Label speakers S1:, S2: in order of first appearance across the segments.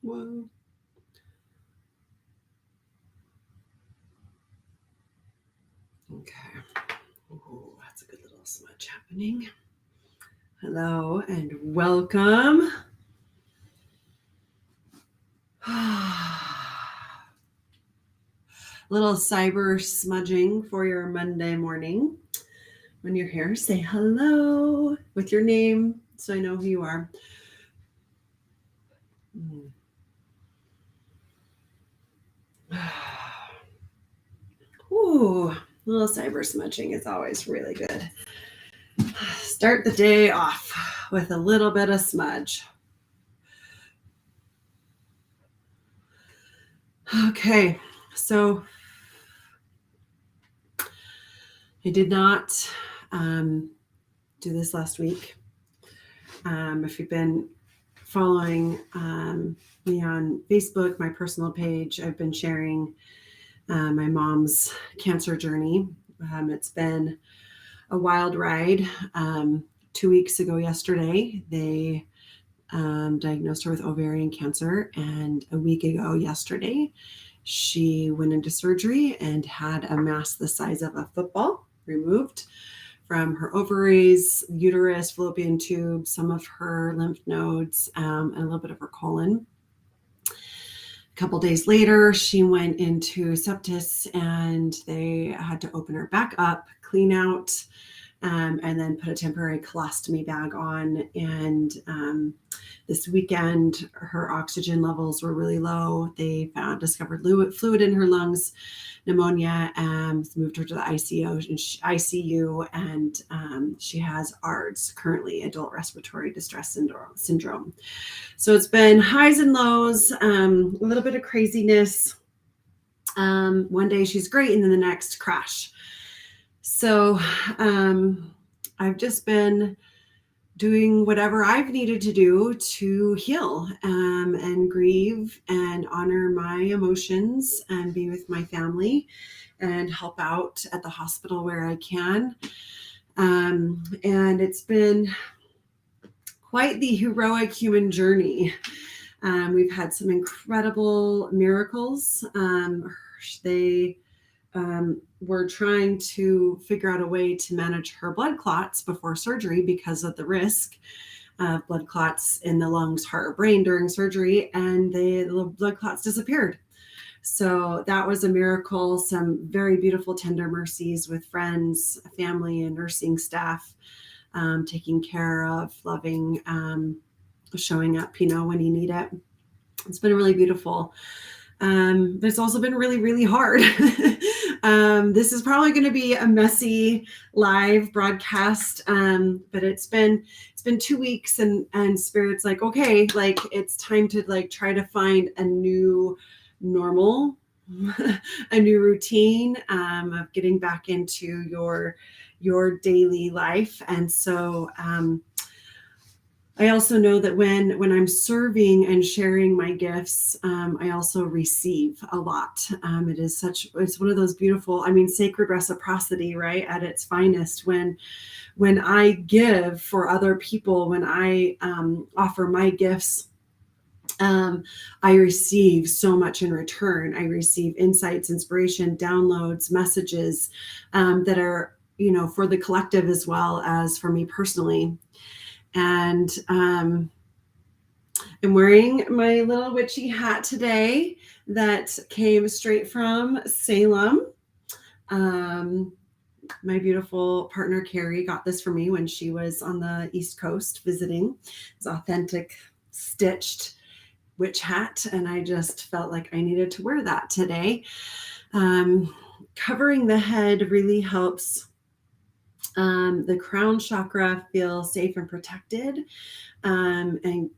S1: Whoa. Okay. Ooh, that's a good little smudge happening. Hello and welcome. Little cyber smudging for your Monday morning. When you're here, say hello with your name so I know who you are. Ooh, a little cyber smudging is always really good. Start the day off with a little bit of smudge. Okay, so I did not do this last week. If you've been following me on Facebook, my personal page, I've been sharing my mom's cancer journey. It's been a wild ride. 2 weeks ago yesterday, they diagnosed her with ovarian cancer, and a week ago yesterday, she went into surgery and had a mass the size of a football removed from her ovaries, uterus, fallopian tube, some of her lymph nodes, and a little bit of her colon. A couple days later, she went into sepsis, and they had to open her back up, clean out, and then put a temporary colostomy bag on. And this weekend, her oxygen levels were really low. They discovered fluid in her lungs, pneumonia, and moved her to the ICU, and she has ARDS, currently adult respiratory distress syndrome. So it's been highs and lows, a little bit of craziness. One day she's great, and then the next crash. So I've just been doing whatever I've needed to do to heal and grieve and honor my emotions and be with my family and help out at the hospital where I can. And it's been quite the heroic human journey. We've had some incredible miracles. They were trying to figure out a way to manage her blood clots before surgery because of the risk of blood clots in the lungs, heart, or brain during surgery, and the blood clots disappeared. So that was a miracle. Some very beautiful, tender mercies with friends, family, and nursing staff taking care of, loving, showing up, when you need it. It's been really beautiful. But it's also been really, really hard. This is probably going to be a messy live broadcast, but it's been 2 weeks, and Spirit's like, okay, like it's time to like try to find a new normal, a new routine of getting back into your daily life. And so I also know that when I'm serving and sharing my gifts, I also receive a lot. It's one of those beautiful, sacred reciprocity, right, at its finest. When I give for other people, when I offer my gifts, I receive so much in return. I receive insights, inspiration, downloads, messages that are, for the collective as well as for me personally. And I'm wearing my little witchy hat today that came straight from Salem. My beautiful partner, Carrie, got this for me when she was on the East Coast visiting. It's authentic, stitched witch hat, and I just felt like I needed to wear that today. Covering the head really helps the crown chakra feel safe and protected. And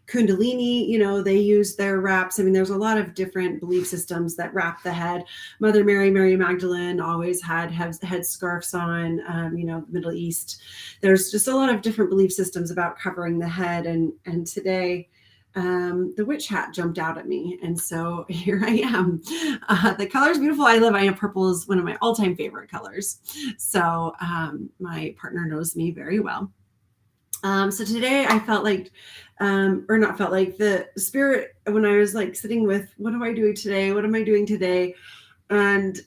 S1: Kundalini, they use their wraps. There's a lot of different belief systems that wrap the head. Mother Mary, Mary Magdalene always had head scarves on, the Middle East. There's just a lot of different belief systems about covering the head. And today, the witch hat jumped out at me. And so here I am. The color's beautiful. I love it. Purple is one of my all-time favorite colors. So my partner knows me very well. So today I felt like, or not felt like, the spirit, when I was like sitting with, what am I doing today? What am I doing today? And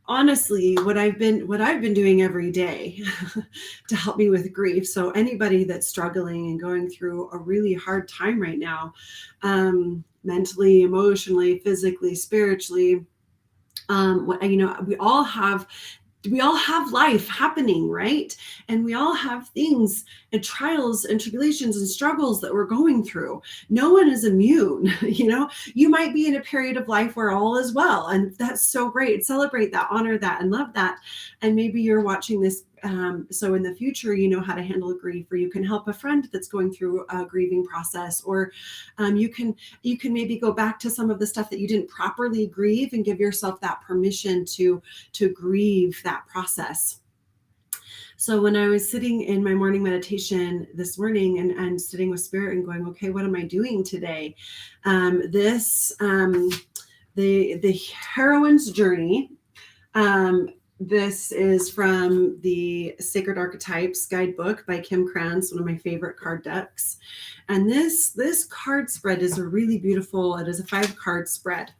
S1: honestly, what I've been doing every day to help me with grief. So anybody that's struggling and going through a really hard time right now, mentally, emotionally, physically, spiritually, we all have life happening, right? And we all have things and trials and tribulations and struggles that we're going through. No one is immune. You might be in a period of life where all is well, and that's so great. Celebrate that, honor that, and love that. And maybe you're watching this, so in the future, you know how to handle grief, or you can help a friend that's going through a grieving process, or you can maybe go back to some of the stuff that you didn't properly grieve and give yourself that permission to grieve that process. So when I was sitting in my morning meditation this morning and sitting with spirit and going, okay, what am I doing today? The heroine's journey. This is from the Sacred Archetypes guidebook by Kim Krans, one of my favorite card decks. And this card spread is a really beautiful, it is a 5-card spread.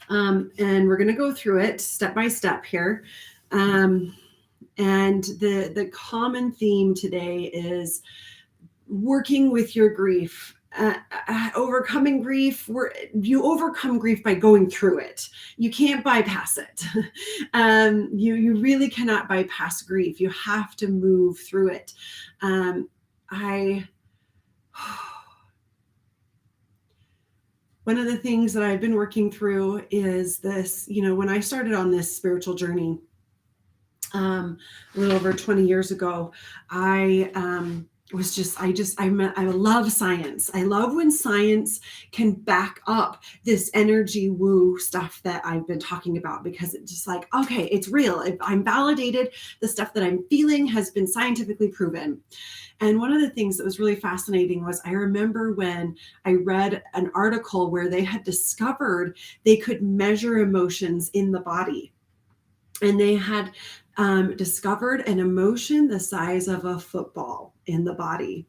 S1: And we're going to go through it step by step here. And the common theme today is working with your grief. Overcoming grief, you overcome grief by going through it. You can't bypass it. You really cannot bypass grief. You have to move through it. One of the things that I've been working through is this, when I started on this spiritual journey a little over 20 years ago, I love science. I love when science can back up this energy woo stuff that I've been talking about, because it's just like, okay, it's real. I'm validated. The stuff that I'm feeling has been scientifically proven. And one of the things that was really fascinating was, I remember when I read an article where they had discovered they could measure emotions in the body. And they had discovered an emotion the size of a football in the body.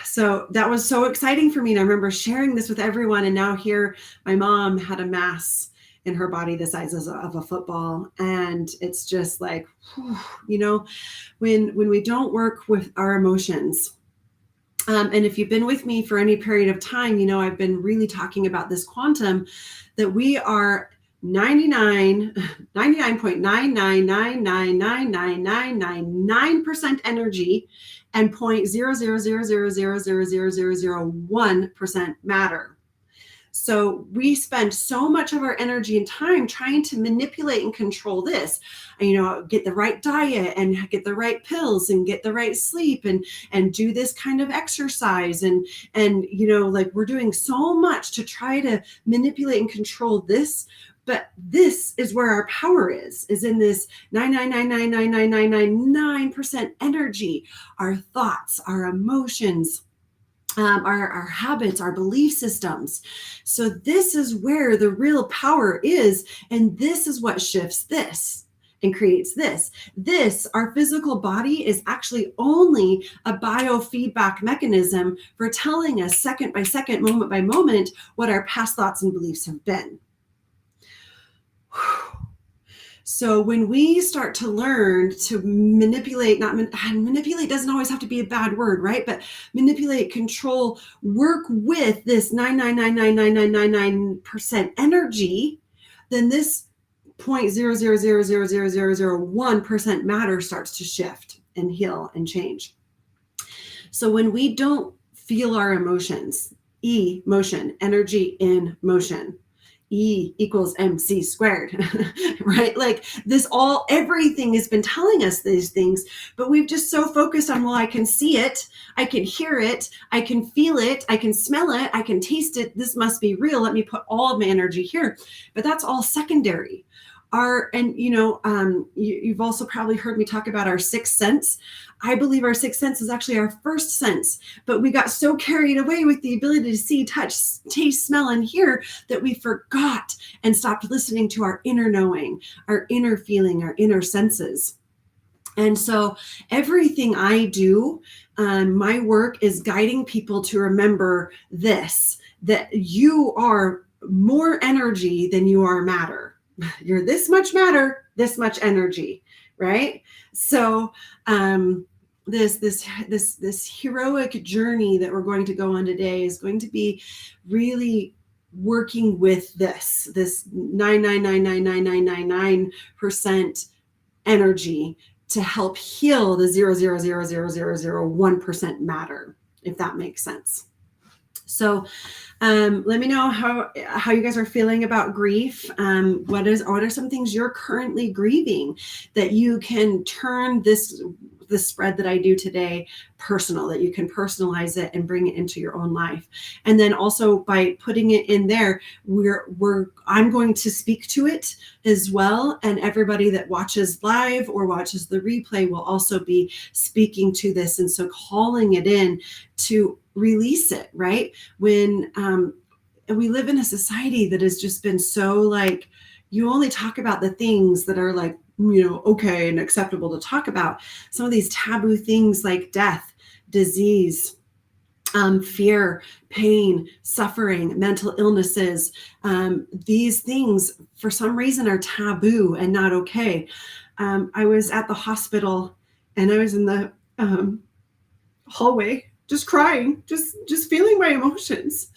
S1: So that was so exciting for me. And I remember sharing this with everyone. And now here, my mom had a mass in her body the size of a football. And it's just like, when we don't work with our emotions, and if you've been with me for any period of time, I've been really talking about this quantum, that we are 99.999999999% energy and 0.000000001% matter. So we spend so much of our energy and time trying to manipulate and control this, get the right diet and get the right pills and get the right sleep and do this kind of exercise. And we're doing so much to try to manipulate and control this. But this is where our power is in this 999999999% energy, our thoughts, our emotions, our habits, our belief systems. So this is where the real power is. And this is what shifts this and creates this. Our physical body is actually only a biofeedback mechanism for telling us second by second, moment by moment, what our past thoughts and beliefs have been. So when we start to learn to manipulate, manipulate doesn't always have to be a bad word, right? But manipulate, control, work with this 9999999% energy, then this 0.0000001% matter starts to shift and heal and change. So when we don't feel our emotions, motion, energy in motion, E equals MC squared, right? Like everything has been telling us these things, but we've just so focused on, well, I can see it, I can hear it, I can feel it, I can smell it, I can taste it. This must be real. Let me put all of my energy here. But that's all secondary. You've also probably heard me talk about our sixth sense. I believe our sixth sense is actually our first sense, but we got so carried away with the ability to see, touch, taste, smell, and hear that we forgot and stopped listening to our inner knowing, our inner feeling, our inner senses. And so everything I do, my work is guiding people to remember this, that you are more energy than you are matter. You're this much matter, this much energy, right? So this heroic journey that we're going to go on today is going to be really working with this 9999999% energy to help heal the 0.0000001% matter, if that makes sense. So let me know how you guys are feeling about grief. What are some things you're currently grieving that you can turn this spread that I do today personal, that you can personalize it and bring it into your own life. And then also by putting it in there, I'm going to speak to it as well. And everybody that watches live or watches the replay will also be speaking to this. And so calling it in to release it, right? When we live in a society that has just been so like, you only talk about the things that are like, okay and acceptable to talk about. Some of these taboo things like death, disease, fear, pain, suffering, mental illnesses, these things for some reason are taboo and not okay. I was at the hospital and I was in the hallway just crying, just feeling my emotions.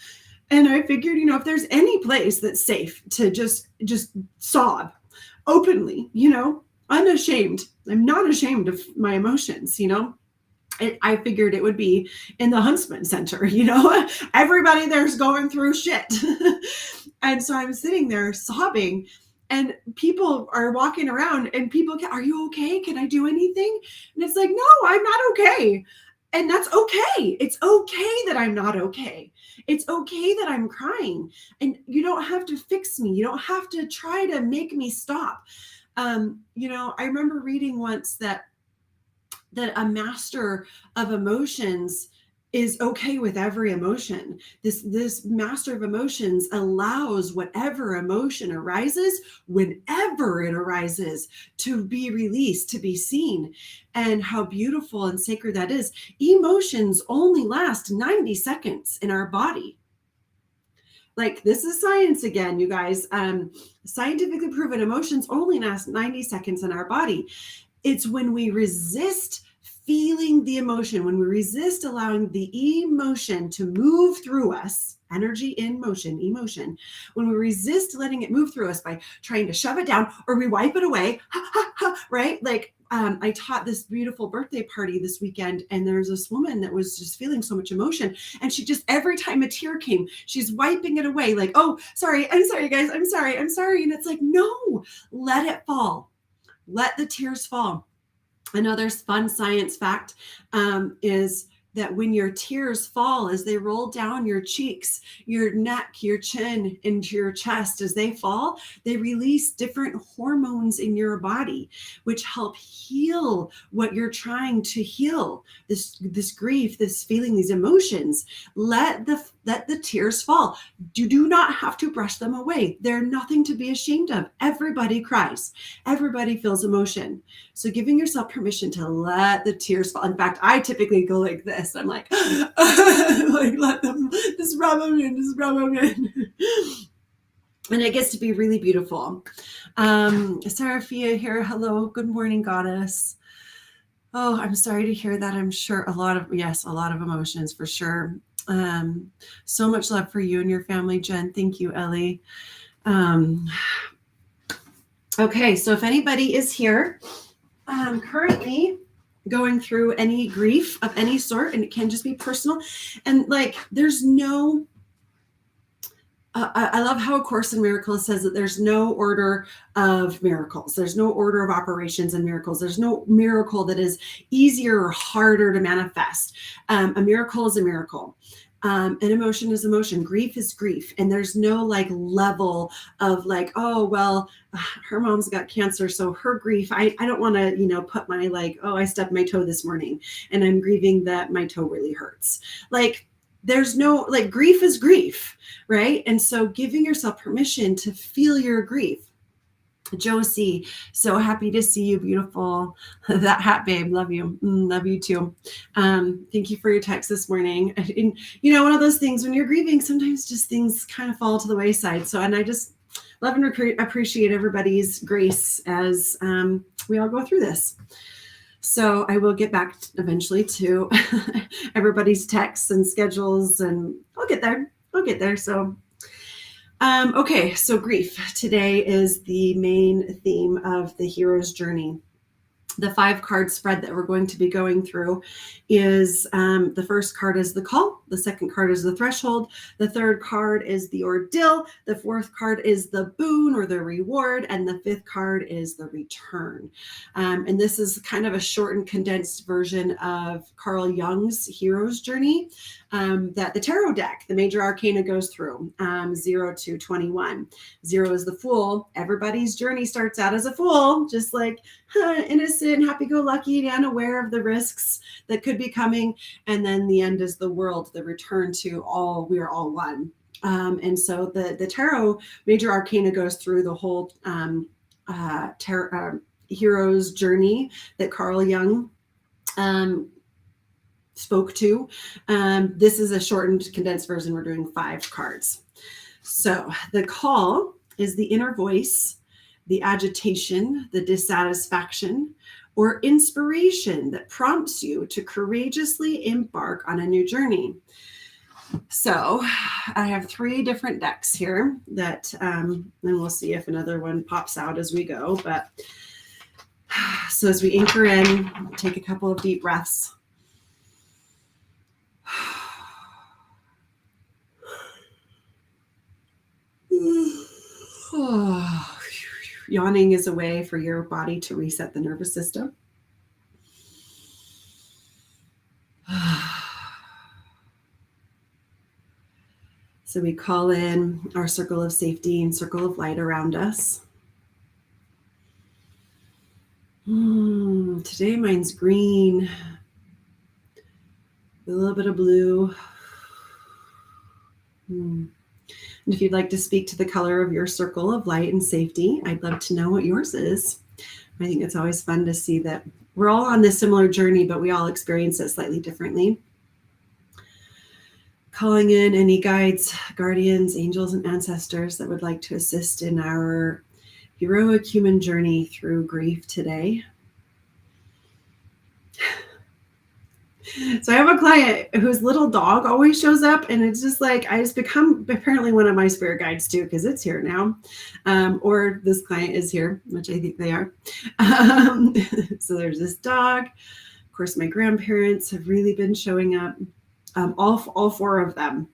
S1: And I figured, if there's any place that's safe to just sob openly, unashamed. I'm not ashamed of my emotions, I figured it would be in the Huntsman Center, everybody there's going through shit. And so I'm sitting there sobbing and people are walking around and people, are you okay? Can I do anything? And it's like, no, I'm not okay. And that's okay. It's okay that I'm not okay. It's okay that I'm crying. And you don't have to fix me. You don't have to try to make me stop. I remember reading once that a master of emotions is okay with every emotion. This master of emotions allows whatever emotion arises, whenever it arises, to be released, to be seen. And how beautiful and sacred that is. Emotions only last 90 seconds in our body. Like, this is science again, you guys. Scientifically proven emotions only last 90 seconds in our body. It's when we resist feeling the emotion, when we resist allowing the emotion to move through us, energy in motion, emotion, when we resist letting it move through us by trying to shove it down or we wipe it away, right? Like, I taught this beautiful birthday party this weekend, and there's this woman that was just feeling so much emotion. And she just, every time a tear came, she's wiping it away. Like, oh, sorry, I'm sorry, guys. I'm sorry. And it's like, no, let it fall. Let the tears fall. Another fun science fact is that when your tears fall, as they roll down your cheeks, your neck, your chin, into your chest, as they fall, they release different hormones in your body, which help heal what you're trying to heal. This grief, this feeling, these emotions. Let the tears fall. You do not have to brush them away. They're nothing to be ashamed of. Everybody cries. Everybody feels emotion. So giving yourself permission to let the tears fall. In fact, I typically go like this. I'm like, let them just rub them in. And it gets to be really beautiful. Seraphia here. Hello. Good morning, goddess. Oh, I'm sorry to hear that. I'm sure a lot of emotions for sure. So much love for you and your family, Jen. Thank you, Ellie. Okay, so if anybody is here currently going through any grief of any sort, and it can just be personal, and like there's no I love how A Course in Miracles says that there's no order of miracles. There's no order of operations in miracles. There's no miracle that is easier or harder to manifest. A miracle is a miracle. An emotion is emotion. Grief is grief. And there's no like level of like, oh, well, her mom's got cancer, so her grief, I don't want to, put my like, oh, I stubbed my toe this morning and I'm grieving that my toe really hurts. Like, there's no, like, grief is grief, right? And so giving yourself permission to feel your grief. Josie, so happy to see you, beautiful. That hat, babe, love you. Love you too. Thank you for your text this morning. And one of those things when you're grieving, sometimes just things kind of fall to the wayside. So, and I just love and appreciate everybody's grace as we all go through this. So I will get back eventually to everybody's texts and schedules, and I'll get there. So okay, so grief. Today is the main theme of the hero's journey. The 5-card spread that we're going to be going through is the first card is the call, the second card is the threshold, the third card is the ordeal, the fourth card is the boon or the reward, and the fifth card is the return. And this is kind of a shortened, condensed version of Carl Jung's hero's journey that the tarot deck, the major arcana, goes through 0 to 21. 0 is the fool. Everybody's journey starts out as a fool, just like innocent, happy-go-lucky, unaware of the risks that could be coming. And then the end is the world, the return to all, we are all one. And so the tarot major arcana goes through the whole hero's journey that Carl Jung spoke to. This is a shortened, condensed version. We're doing 5 cards. So the call is the inner voice, the agitation, the dissatisfaction, or inspiration that prompts you to courageously embark on a new journey. So I have 3 different decks here that, and we'll see if another one pops out as we go. But so as we anchor in, take a couple of deep breaths. Yawning is a way for your body to reset the nervous system. So we call in our circle of safety and circle of light around us. Today mine's green, a little bit of blue. And if you'd like to speak to the color of your circle of light and safety, I'd love to know what yours is. I think it's always fun to see that we're all on this similar journey, but we all experience it slightly differently. Calling in any guides, guardians, angels, and ancestors that would like to assist in our heroic human journey through grief today. So I have a client whose little dog always shows up, and it's just like, I just become apparently one of my spirit guides too, because it's here now. Or this client is here, which I think they are. So there's this dog. Of course, my grandparents have really been showing up, all 4 of them.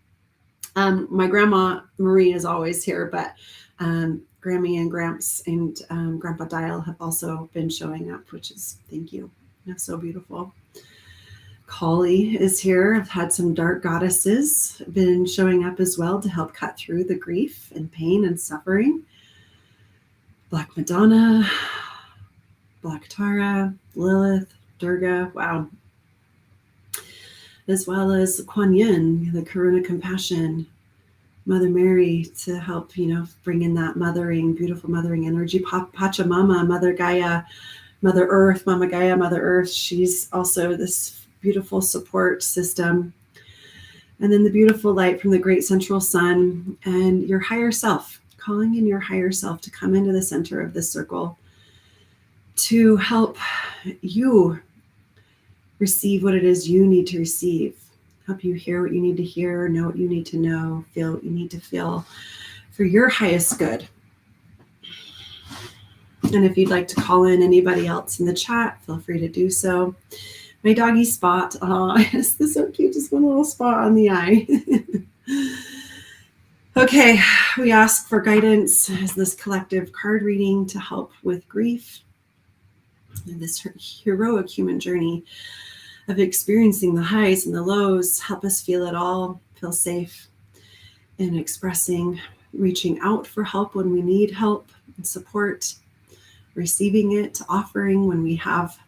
S1: My grandma Marie is always here, but Grammy and Gramps and Grandpa Dial have also been showing up, which is, thank you. That's so beautiful. Kali is here. I've had some dark goddesses been showing up as well to help cut through the grief and pain and suffering. Black Madonna, Black Tara, Lilith, Durga, wow. As well as Kuan Yin, the Karuna Compassion, Mother Mary to help, bring in that mothering, beautiful mothering energy. Pachamama, Mother Gaia, Mother Earth, Mama Gaia, Mother Earth. She's also this beautiful support system. And then the beautiful light from the great central sun and your higher self, calling in your higher self to come into the center of this circle to help you receive what it is you need to receive, help you hear what you need to hear, know what you need to know, feel what you need to feel for your highest good. And if you'd like to call in anybody else in the chat, feel free to do so. My doggy Spot, this is so cute, just one little spot on the eye. Okay, we ask for guidance as this collective card reading to help with grief and this heroic human journey of experiencing the highs and the lows. Help us feel it all, feel safe in expressing, reaching out for help when we need help and support, receiving it, offering when we have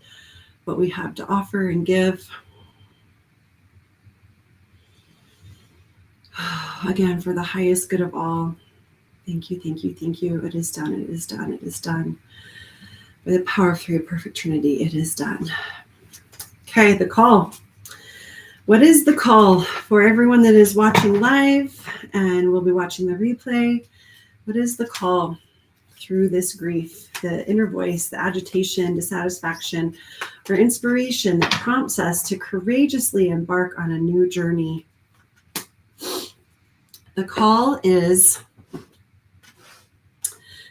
S1: what we have to offer and give. Again, for the highest good of all. Thank you, thank you, thank you. It is done, it is done, it is done. By the power of three, perfect Trinity, it is done. Okay, the call. What is the call for everyone that is watching live and will be watching the replay? What is the call through this grief, the inner voice, the agitation, dissatisfaction, or inspiration that prompts us to courageously embark on a new journey? The call is,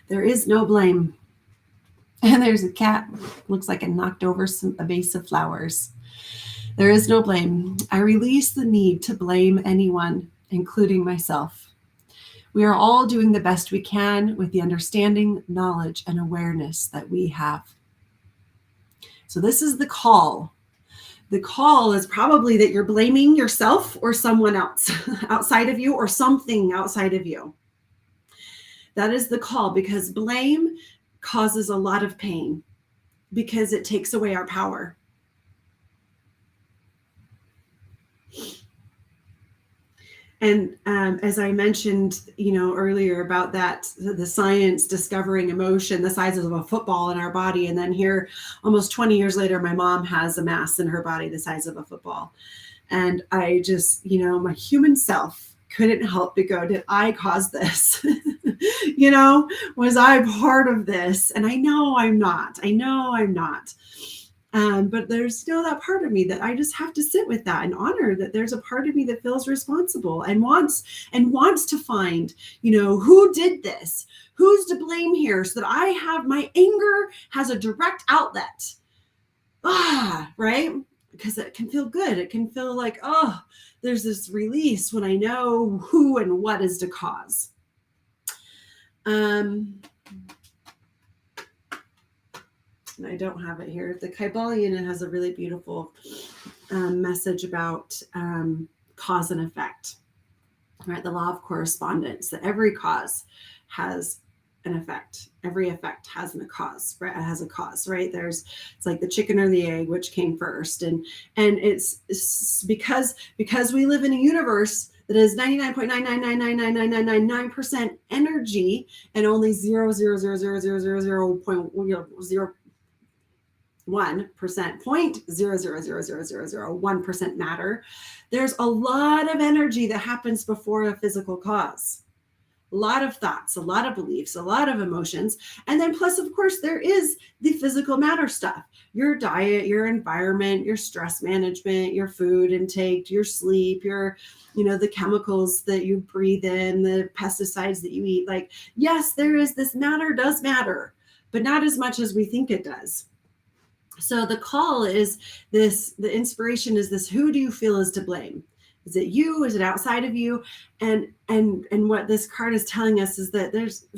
S1: there is no blame. And there's a cat, looks like it knocked over a vase of flowers. There is no blame. I release the need to blame anyone, including myself. We are all doing the best we can with the understanding, knowledge, and awareness that we have. So this is the call. The call is probably that you're blaming yourself or someone else outside of you or something outside of you. That is the call, because blame causes a lot of pain because it takes away our power. And as I mentioned, earlier about that, the science discovering emotion the size of a football in our body. And then here, almost 20 years later, my mom has a mass in her body the size of a football. And I just, my human self couldn't help but go, did I cause this? Was I part of this? And I know I'm not. But there's still that part of me that I just have to sit with that and honor that there's a part of me that feels responsible and wants to find, who did this, who's to blame here, so that I have my anger has a direct outlet. Right? Because it can feel good. It can feel like, there's this release when I know who and what is the cause. And I don't have it here. The Kybalion has a really beautiful message about cause and effect, right? The law of correspondence, that every cause has an effect. Every effect has a cause, right? It has a cause, right? It's like the chicken or the egg, which came first. And it's because we live in a universe that is 99.999999999% energy and only 0.0000001%, 0.0000001% matter. There's a lot of energy that happens before a physical cause. A lot of thoughts, a lot of beliefs, a lot of emotions. And then plus, of course, there is the physical matter stuff. Your diet, your environment, your stress management, your food intake, your sleep, your, the chemicals that you breathe in, the pesticides that you eat. Like, yes, there is this does matter, but not as much as we think it does. So the call is this, the inspiration is this, who do you feel is to blame? Is it you? Is it outside of you? And what this card is telling us is that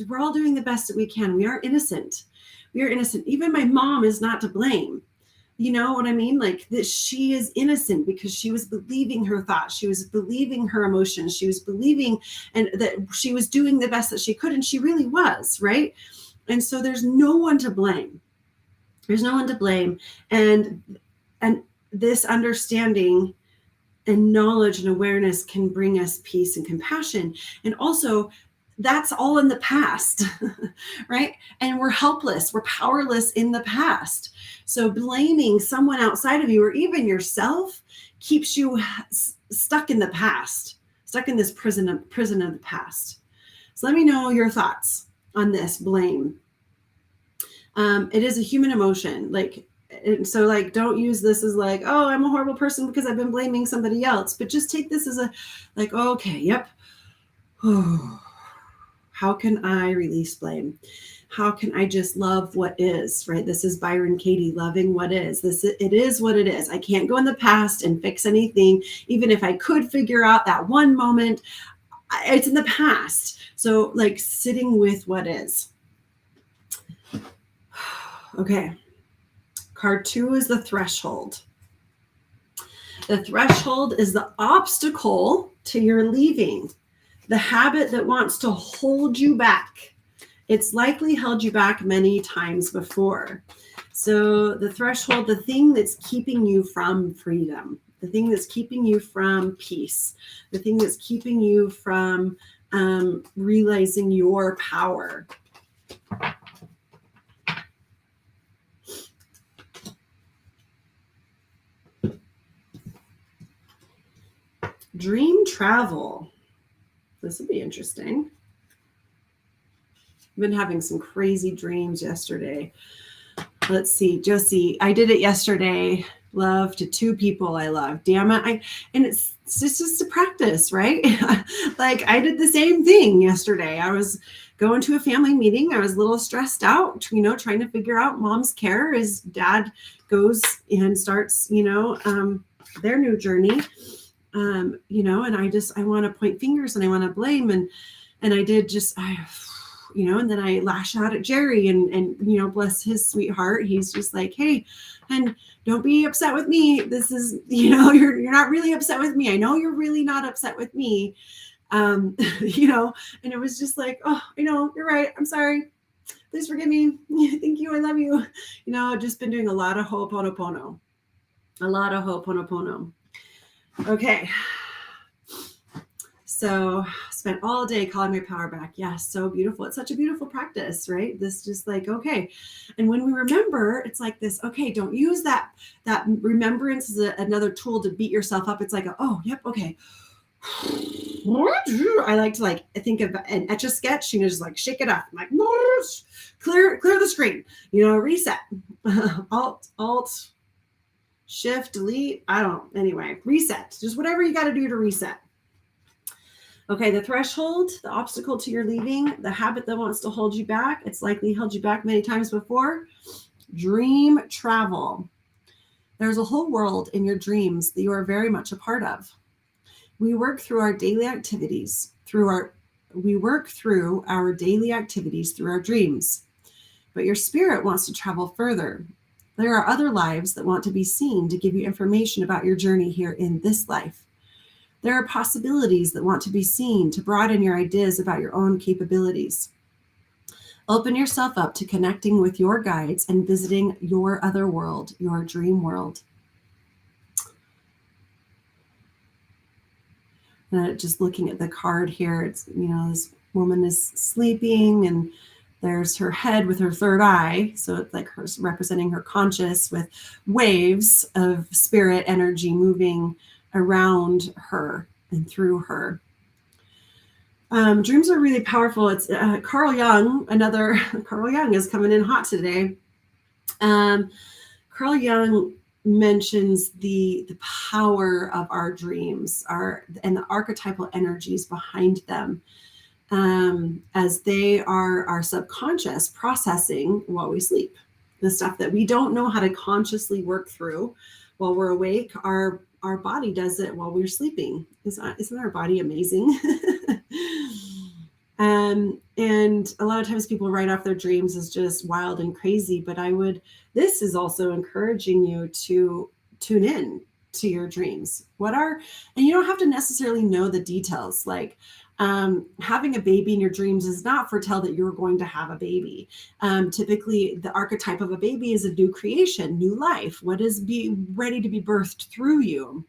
S1: we're all doing the best that we can. We are innocent. We are innocent. Even my mom is not to blame. You know what I mean? Like, that she is innocent because she was believing her thoughts. She was believing her emotions. She was believing and that she was doing the best that she could. And she really was, right? And so there's no one to blame. There's no one to blame. And this understanding and knowledge and awareness can bring us peace and compassion. And also, that's all in the past, right? And we're helpless. We're powerless in the past. So blaming someone outside of you or even yourself keeps you stuck in the past, stuck in this prison of the past. So let me know your thoughts on this blame. It is a human emotion. So don't use this as like, oh, I'm a horrible person because I've been blaming somebody else, but just take this as okay, yep. Oh, how can I release blame? How can I just love what is, right? This is Byron Katie, loving what is. It is what it is. I can't go in the past and fix anything. Even if I could figure out that one moment, it's in the past. So sitting with what is. Okay. Card 2 is the threshold. The threshold is the obstacle to your leaving, the habit that wants to hold you back. It's likely held you back many times before. So the threshold, the thing that's keeping you from freedom, the thing that's keeping you from peace, the thing that's keeping you from realizing your power. Dream travel. This will be interesting. I've been having some crazy dreams yesterday. Let's see, Josie, I did it yesterday. Love to 2 people I love. Damn it. And it's just a practice, right? Like I did the same thing yesterday. I was going to a family meeting. I was a little stressed out, trying to figure out mom's care as dad goes and starts, their new journey. And I want to point fingers and I want to blame. And I did and then I lash out at Jerry and bless his sweetheart. He's just like, hey, and don't be upset with me. This is, you're not really upset with me. I know you're really not upset with me. And it was just like, oh, you're right. I'm sorry. Please forgive me. Thank you. I love you. Just been doing a lot of Ho'oponopono. Okay. So spent all day calling my power back. Yes, so beautiful. It's such a beautiful practice, right? This just like, okay. And when we remember, it's like this, okay, don't use that remembrance as another tool to beat yourself up. It's like, oh, yep, okay. I like to think of an Etch-a-Sketch, just like shake it up. I'm like, clear the screen, reset. Alt, Shift, delete. I don't know. Anyway, reset. Just whatever you got to do to reset. Okay, the threshold, the obstacle to your leaving, the habit that wants to hold you back. It's likely held you back many times before. Dream travel. There's a whole world in your dreams that you are very much a part of. We work through our daily activities through our dreams. But your spirit wants to travel further. There are other lives that want to be seen to give you information about your journey here in this life. There are possibilities that want to be seen to broaden your ideas about your own capabilities. Open yourself up to connecting with your guides and visiting your other world, your dream world. Just looking at the card here, it's, this woman is sleeping and there's her head with her third eye. So it's like her representing her conscious with waves of spirit energy moving around her and through her. Dreams are really powerful. It's Carl Jung. Carl Jung is coming in hot today. Carl Jung mentions the power of our dreams, and the archetypal energies behind them, as they are our subconscious processing while we sleep. The stuff that we don't know how to consciously work through while we're awake, our body does it while we're sleeping. Isn't our body amazing? And a lot of times people write off their dreams as just wild and crazy, but this is also encouraging you to tune in to your dreams. And you don't have to necessarily know the details. Like having a baby in your dreams is not foretell that you're going to have a baby. Typically the archetype of a baby is a new creation, new life. What is being ready to be birthed through you?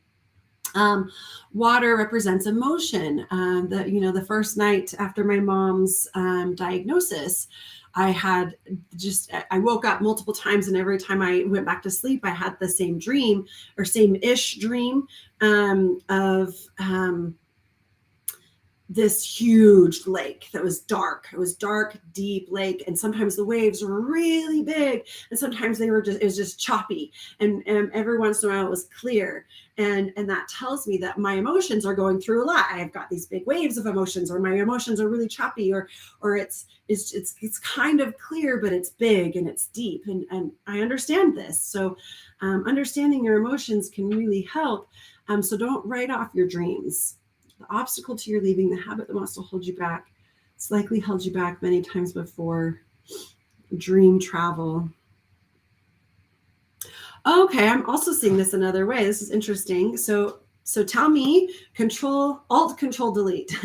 S1: Water represents emotion. The first night after my mom's diagnosis, I woke up multiple times, and every time I went back to sleep, I had the same dream or same-ish dream of this huge lake that was dark. It was dark, deep lake. And sometimes the waves were really big. And sometimes it was just choppy. And every once in a while it was clear. And that tells me that my emotions are going through a lot. I've got these big waves of emotions, or my emotions are really choppy, or it's kind of clear, but it's big and it's deep. And I understand this. So understanding your emotions can really help. So don't write off your dreams. The obstacle to your leaving, the habit that wants to hold you back. It's likely held you back many times before. Dream travel. Okay, I'm also seeing this another way. This is interesting. So tell me, Alt, Control, Delete.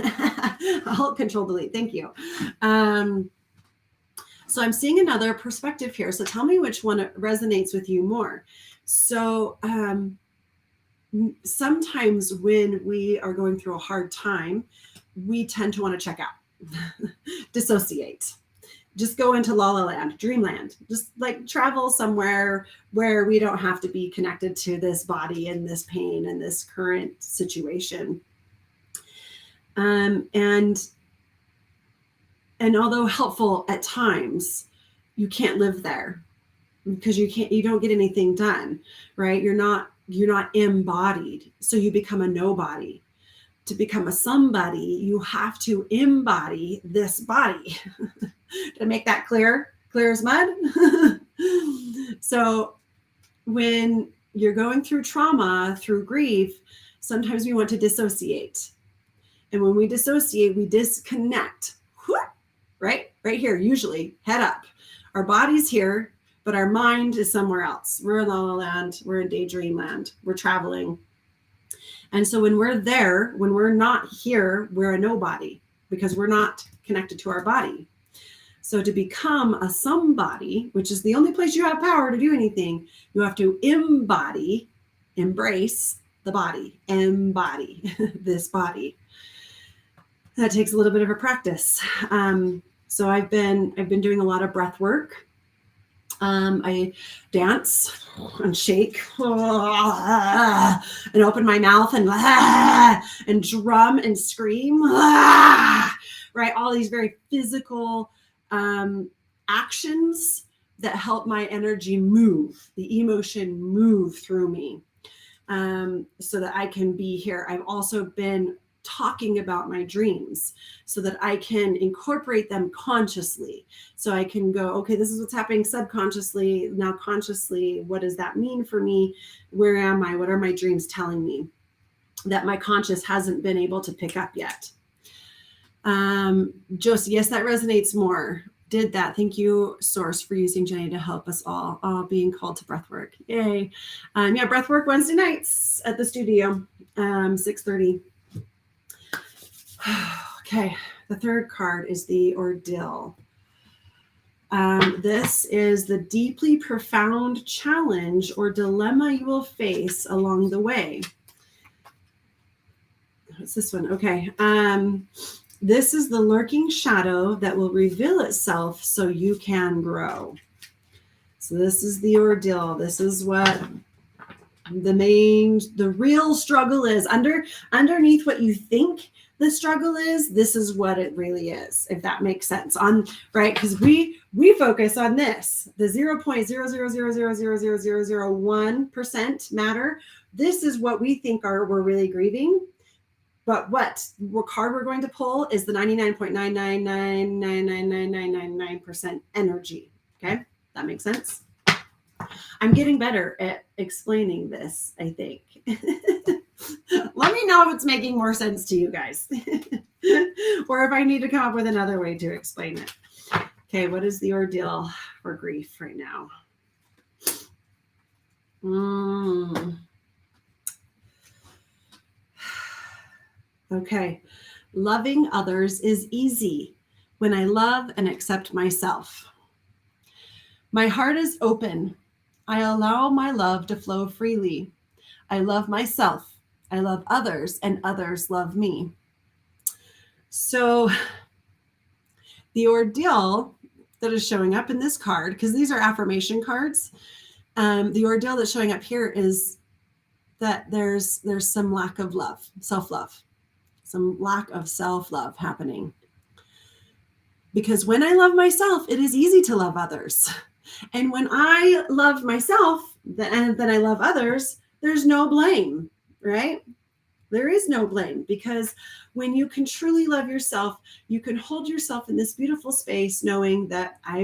S1: Alt, Control, Delete. Thank you. So I'm seeing another perspective here. So tell me which one resonates with you more. So sometimes when we are going through a hard time, we tend to want to check out, dissociate, just go into la la land, dreamland, just like travel somewhere where we don't have to be connected to this body and this pain and this current situation. And although helpful at times, you can't live there because you don't get anything done, right? You're not embodied. So you become a nobody. To become a somebody, you have to embody this body. Did I make that clear? Clear as mud? So when you're going through trauma, through grief, sometimes we want to dissociate. And when we dissociate, we disconnect, right? Right here, usually head up. Our body's here, but our mind is somewhere else. We're in La La Land. We're in daydream land. We're traveling. And so when we're there, when we're not here, we're a nobody because we're not connected to our body. So to become a somebody, which is the only place you have power to do anything, you have to embody, embrace the body, embody this body. That takes a little bit of a practice. So I've been doing a lot of breath work. I dance and shake and open my mouth and drum and scream, right? All these very physical actions that help my energy move, the emotion move through me, so that I can be here. I've also been talking about my dreams so that I can incorporate them consciously. So I can go, okay, this is what's happening subconsciously. Now consciously, what does that mean for me? Where am I? What are my dreams telling me that my conscious hasn't been able to pick up yet? Josie, yes, that resonates more. Did that. Thank you, Source, for using Jenny to help us all being called to breathwork. Yay. Yeah, breathwork Wednesday nights at the studio, 6:30. Okay, the third card is the ordeal. This is the deeply profound challenge or dilemma you will face along the way. What's this one? Okay. This is the lurking shadow that will reveal itself so you can grow. So this is the ordeal. This is what the real struggle is. Underneath what you think the struggle is, this is what it really is, if that makes sense. Right? Because we focus on this, the 0.000000001% matter. This is what we think we're really grieving. But what card we're going to pull is the 99.999999999% energy. Okay? That makes sense? I'm getting better at explaining this, I think. Let me know if it's making more sense to you guys. Or if I need to come up with another way to explain it. Okay, what is the ordeal for grief right now? Okay, loving others is easy when I love and accept myself. My heart is open. I allow my love to flow freely. I love myself. I love others, and others love me. So the ordeal that is showing up in this card, because these are affirmation cards, the ordeal that's showing up here is that there's some lack of love, self-love, some lack of self-love happening. Because when I love myself, it is easy to love others. And when I love myself, and then I love others, there's no blame, right? There is no blame, because when you can truly love yourself, you can hold yourself in this beautiful space knowing that I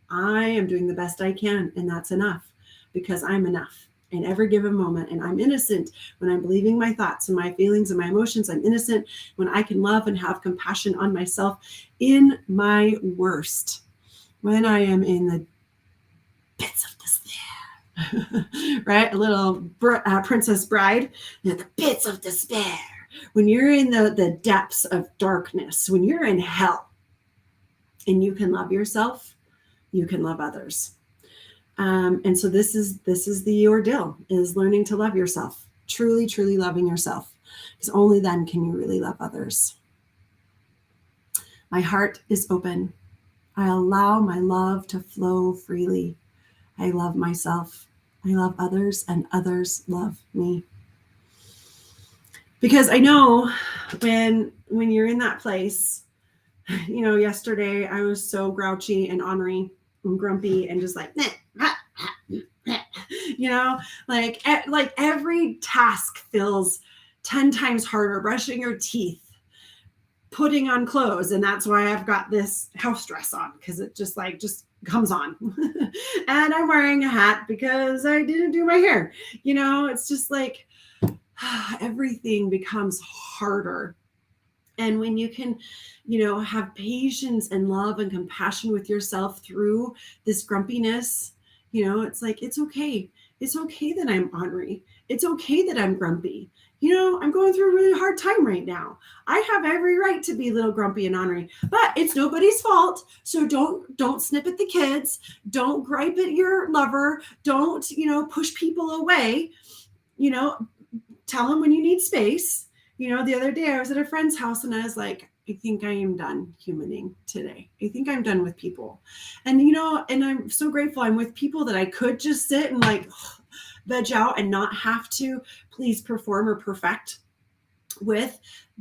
S1: am doing the best I can, and that's enough, because I'm enough in every given moment. And I'm innocent when I'm believing my thoughts and my feelings and my emotions. I'm innocent when I can love and have compassion on myself in my worst, when I am in the pits of despair, right? A little Princess Bride, the pits of despair. When you're in the depths of darkness, when you're in hell, and you can love yourself, you can love others. And so this is the ordeal, is learning to love yourself, truly, truly loving yourself, because only then can you really love others. My heart is open. I allow my love to flow freely. I love myself. I love others, and others love me. Because I know when you're in that place, yesterday I was so grouchy and ornery and grumpy and just like, like every task feels 10 times harder. Brushing your teeth, putting on clothes, and that's why I've got this house dress on, because it just comes on. And I'm wearing a hat because I didn't do my hair. It's just like everything becomes harder. And when you can, have patience and love and compassion with yourself through this grumpiness, it's like, it's okay. It's okay that I'm ornery. It's okay that I'm grumpy. I'm going through a really hard time right now. I have every right to be a little grumpy and ornery, but it's nobody's fault. So don't snip at the kids. Don't gripe at your lover. Don't, push people away. Tell them when you need space. The other day I was at a friend's house and I was like, I think I am done humaning today. I think I'm done with people. And, and I'm so grateful I'm with people that I could just sit and veg out and not have to please perform or perfect with.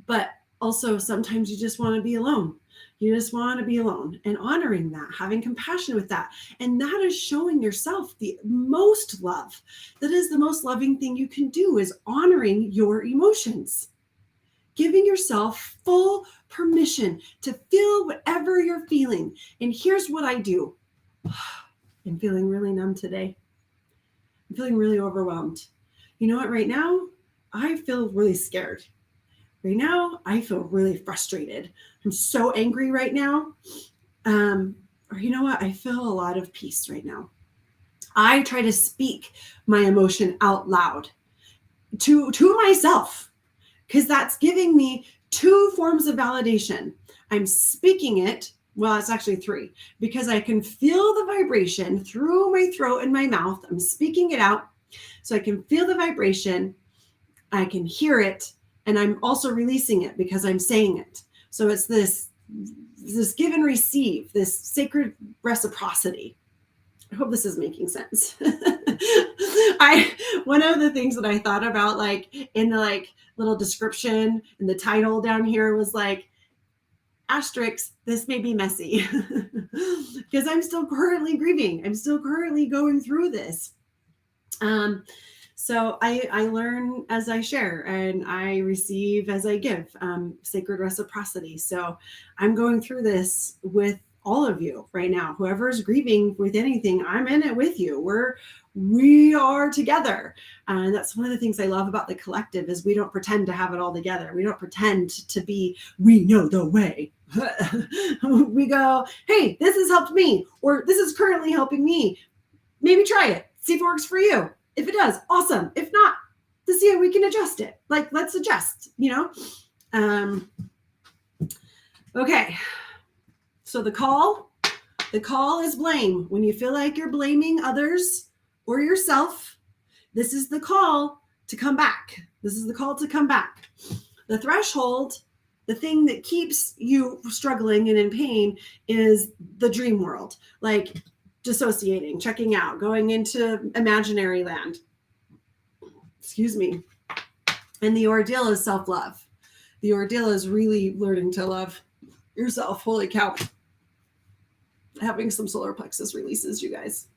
S1: But also sometimes you just want to be alone. You just want to be alone, and honoring that, having compassion with that. And that is showing yourself the most love. That is the most loving thing you can do, is honoring your emotions. Giving yourself full permission to feel whatever you're feeling. And here's what I do. I'm feeling really numb today. I'm feeling really overwhelmed. You know what? Right now, I feel really scared. Right now, I feel really frustrated. I'm so angry right now. Or you know what? I feel a lot of peace right now. I try to speak my emotion out loud to myself, because that's giving me two forms of validation. I'm speaking it. Well, it's actually three, because I can feel the vibration through my throat and my mouth. I'm speaking it out. So I can feel the vibration. I can hear it. And I'm also releasing it because I'm saying it. So it's this give and receive, this sacred reciprocity. I hope this is making sense. One of the things that I thought about, in the little description and the title down here, was asterisk, this may be messy, because I'm still currently grieving. I'm still currently going through this. So I learn as I share, and I receive as I give, sacred reciprocity. So I'm going through this with all of you right now. Whoever's grieving with anything, I'm in it with you. We are together. And that's one of the things I love about the collective, is we don't pretend to have it all together. We don't pretend to be, we know the way. We go, hey, this has helped me, or this is currently helping me. Maybe try it. See if it works for you. If it does, awesome. If not, to see how we can adjust it. Let's adjust, Okay. So the call is blame. When you feel like you're blaming others or yourself, this is the call to come back. This is the call to come back. The threshold, the thing that keeps you struggling and in pain, is the dream world. Dissociating, checking out, going into imaginary land. Excuse me. And the ordeal is self-love. The ordeal is really learning to love yourself. Holy cow. Having some solar plexus releases, you guys.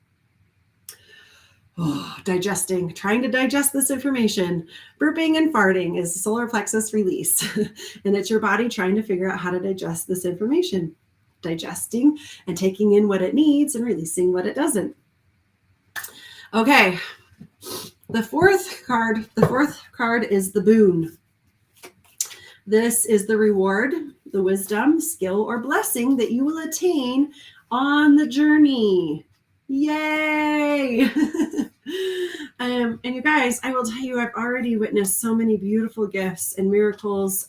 S1: Digesting, trying to digest this information. Burping and farting is a solar plexus release. And it's your body trying to figure out how to digest this information. Digesting and taking in what it needs and releasing what it doesn't. Okay. The fourth card is the boon. This is the reward, the wisdom, skill, or blessing that you will attain on the journey. Yay! And you guys, I will tell you, I've already witnessed so many beautiful gifts and miracles,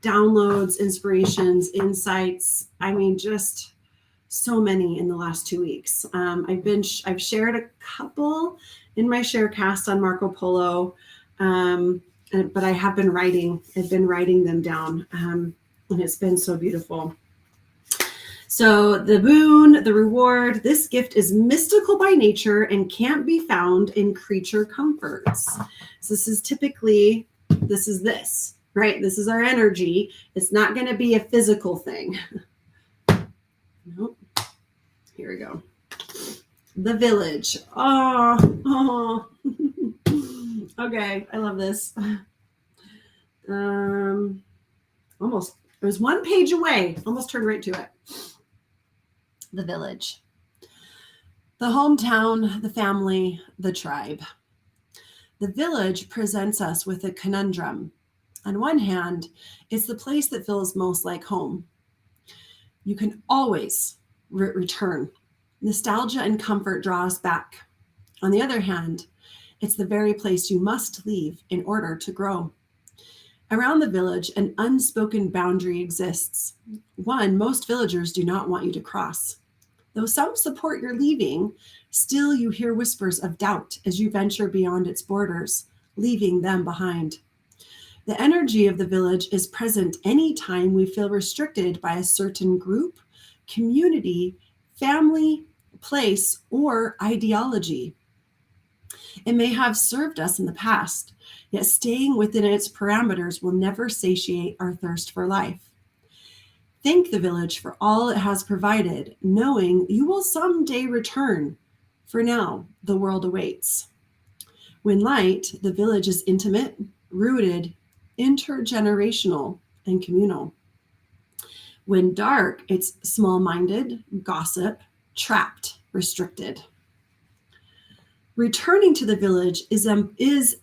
S1: downloads, inspirations, insights. I mean, just so many in the last 2 weeks. I've shared a couple in my Sharecast on Marco Polo, but I have been writing. I've been writing them down. And it's been so beautiful. So the boon, the reward, this gift is mystical by nature and can't be found in creature comforts. So this is typically, this, right? This is our energy. It's not going to be a physical thing. Nope. Here we go. The village. Oh. Okay, I love this. Almost, it was one page away. Almost turned right to it. The village. The hometown, the family, the tribe. The village presents us with a conundrum. On one hand, it's the place that feels most like home. You can always return. Nostalgia and comfort draw us back. On the other hand, it's the very place you must leave in order to grow. Around the village, an unspoken boundary exists. One most villagers do not want you to cross. Though some support your leaving, still you hear whispers of doubt as you venture beyond its borders, leaving them behind. The energy of the village is present any time we feel restricted by a certain group, community, family, place, or ideology. It may have served us in the past, yet staying within its parameters will never satiate our thirst for life. Thank the village for all it has provided, knowing you will someday return. For now, the world awaits. When light, the village is intimate, rooted, intergenerational, and communal. When dark, it's small-minded, gossip, trapped, restricted. Returning to the village is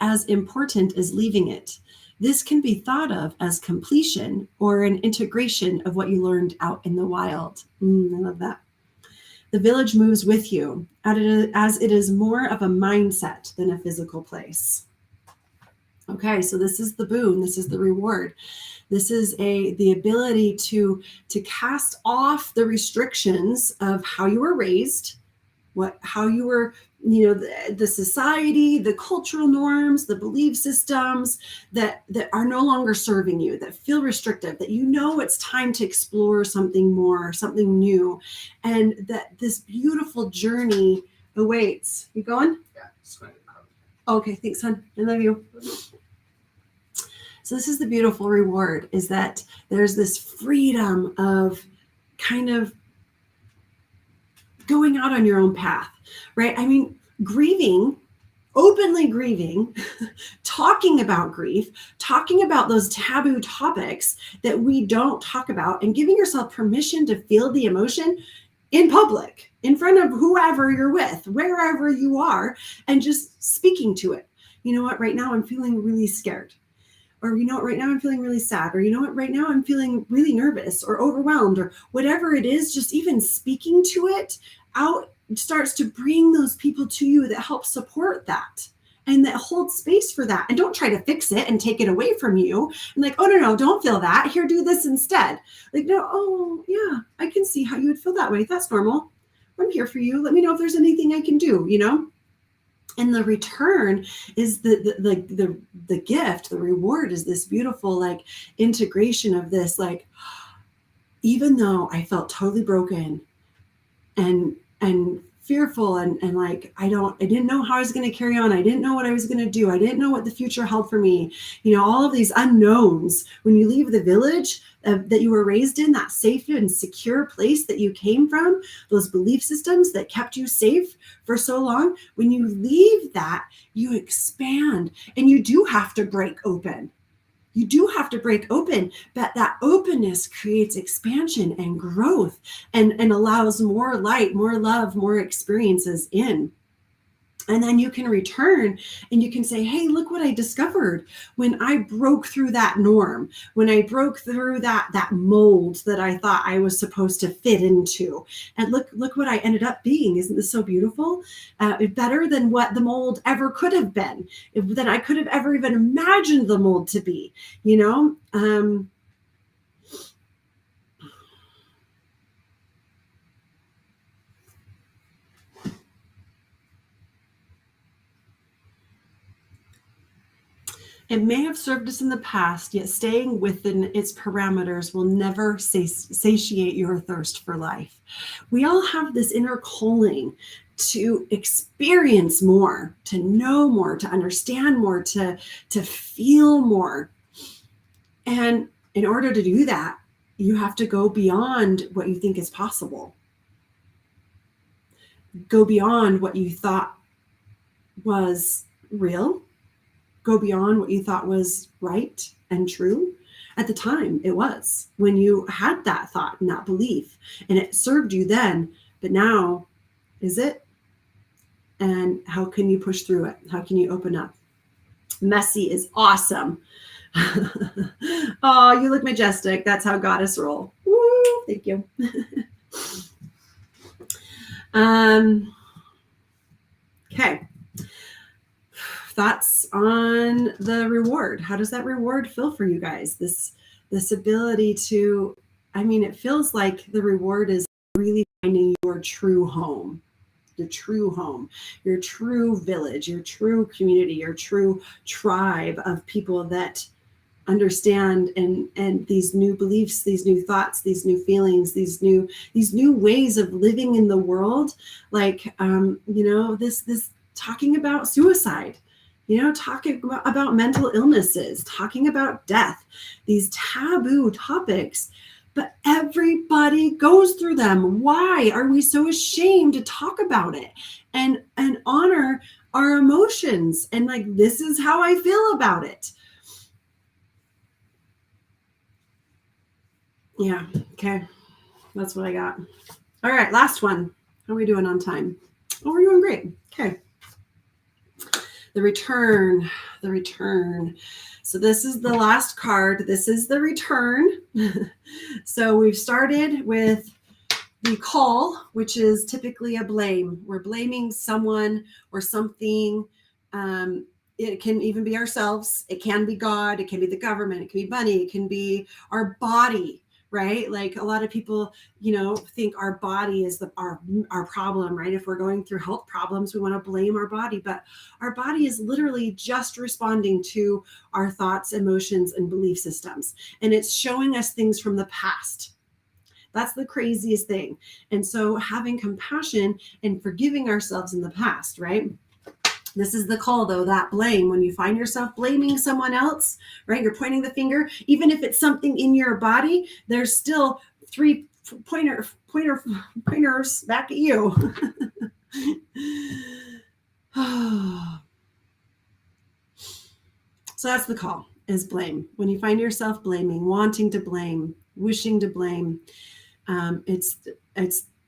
S1: as important as leaving it. This can be thought of as completion or an integration of what you learned out in the wild. I love that. The village moves with you as it is more of a mindset than a physical place. Okay, so this is the boon. This is the reward. This is the ability to cast off the restrictions of how you were raised, how you were, the society, the cultural norms, the belief systems that are no longer serving you, that feel restrictive, that it's time to explore something more, something new, and that this beautiful journey awaits. You going?
S2: Yeah, it's going to come.
S1: Okay, thanks, hon. I love you. So this is the beautiful reward, is that there's this freedom of kind of going out on your own path, right? I mean, grieving, openly grieving, talking about grief, talking about those taboo topics that we don't talk about, and giving yourself permission to feel the emotion in public, in front of whoever you're with, wherever you are, and just speaking to it. You know what, right now I'm feeling really scared. Or, right now I'm feeling really sad. Or, right now I'm feeling really nervous or overwhelmed, or whatever it is. Just even speaking to it out starts to bring those people to you that help support that and that hold space for that. And don't try to fix it and take it away from you. And like, oh, no, don't feel that. Here, do this instead. Like, no, oh, yeah, I can see how you would feel that way. That's normal. I'm here for you. Let me know if there's anything I can do, And the return is the gift, the reward is this beautiful integration of this, even though I felt totally broken and fearful and I didn't know how I was going to carry on. I didn't know what I was going to do. I didn't know what the future held for me. All of these unknowns. When you leave the village that you were raised in, that safe and secure place that you came from, those belief systems that kept you safe for so long, when you leave that, you expand, and you do have to break open. You do have to break open, but that openness creates expansion and growth and allows more light, more love, more experiences in. And then you can return and you can say, hey, look what I discovered when I broke through that norm, when I broke through that mold that I thought I was supposed to fit into. And look what I ended up being. Isn't this so beautiful? Better than what the mold ever could have been, that I could have ever even imagined the mold to be, It may have served us in the past, yet staying within its parameters will never satiate your thirst for life. We all have this inner calling to experience more, to know more, to understand more, to feel more. And in order to do that, you have to go beyond what you think is possible. Go beyond what you thought was real. Go beyond what you thought was right and true. At the time, it was when you had that thought and that belief, and it served you then. But now, is it? And how can you push through it? How can you open up? Messy is awesome. Oh, you look majestic. That's how goddess roll. Woo, thank you. Okay. Thoughts on the reward. How does that reward feel for you guys? This ability to, I mean, it feels like the reward is really finding your true home, your true home, your true village, your true community, your true tribe of people that understand and these new beliefs, these new thoughts, these new feelings, these new ways of living in the world. Like, this talking about suicide, talking about mental illnesses, talking about death, these taboo topics, but everybody goes through them. Why are we so ashamed to talk about it and honor our emotions? And like, this is how I feel about it. Yeah. Okay. That's what I got. All right. Last one. How are we doing on time? Oh, we're doing great. Okay. The return. So this is the last card. This is the return. So we've started with the call, which is typically a blame. We're blaming someone or something. It can even be ourselves. It can be God. It can be the government. It can be money. It can be our body. Right? Like a lot of people, think our body is our problem, right? If we're going through health problems, we want to blame our body, but our body is literally just responding to our thoughts, emotions, and belief systems. And it's showing us things from the past. That's the craziest thing. And so having compassion and forgiving ourselves in the past, right? This is the call, though, that blame. When you find yourself blaming someone else, right? You're pointing the finger. Even if it's something in your body, there's still 3 pointers back at you. So that's the call, is blame. When you find yourself blaming, wanting to blame, wishing to blame,